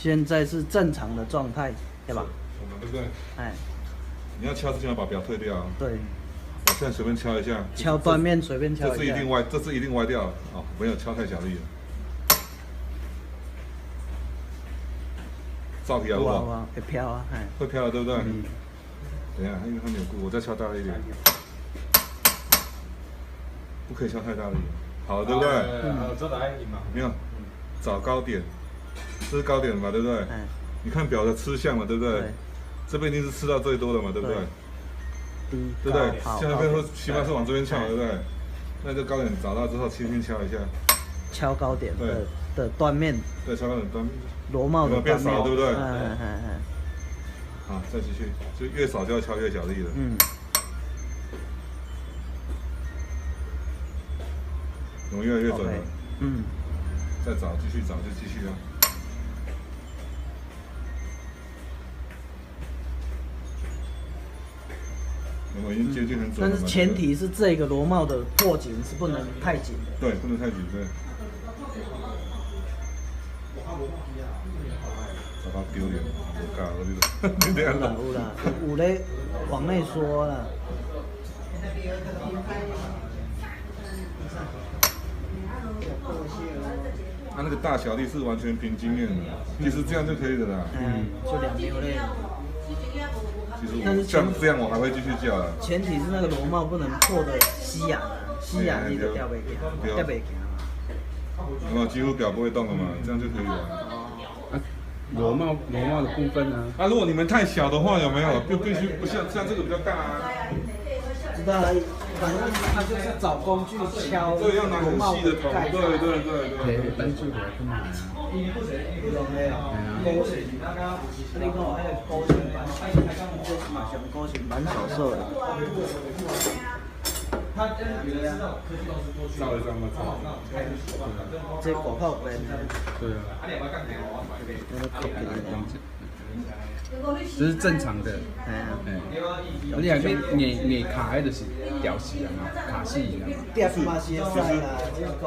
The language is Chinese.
现在是正常的状态，对吧？我们对不对？哎，你要敲之前要把表退掉。对，我现在随便敲一下，敲断面随便敲一下。这是一定歪，这是一定歪掉了。哦，没有敲太小力了。照皮啊，好不好？会飘啊，哎，会飘了，对不对？嗯。等一下，因为它没有固，我再敲大力一点。不可以敲太大力。好了，对不对？这来你嘛。没有，找高点，这是高点嘛，对不对？哎。你看表的吃相嘛，对不对？这边一定是吃到最多的嘛，对不对？对不对？现在会起码是往这边翘，对不对？那这高点找到之后，轻轻敲一下。敲高点的断面。对，敲高点断面。螺帽的变少，对不对？好，再继续，就越少就要敲越小力了。嗯。我们越来越准了。嗯。再找，继续找，就继续啊。我们已经接近很准了。但是前提是这个螺帽的破紧是不能太紧的。对，不能太紧，对。找到丢脸，我搞了你这样子。有啦，有咧往内缩啦。它那个大小力是完全凭经验的，其实这样就可以的啦。嗯，就2นิ้嘞。其实像这样我还会继续叫的。前提是那个螺帽不能破的吸氧啊，吸氧力的掉不行，掉不行。有没有几乎表不会动了嘛？这样就可以了。螺帽的部分呢？啊，如果你们太小的话，有没有必须不像这个比较大啊？知道了，反正他就是找工具敲螺帽的头。对，等住来干嘛呀？勾芡，你看我那个勾芡板，这是马上勾芡蛮少受的。照一张嘛，照。这果泡边。对啊。这是正常的。而且你卡的是吊死啊嘛，卡死啊嘛。吊嘛是会使啦，就是讲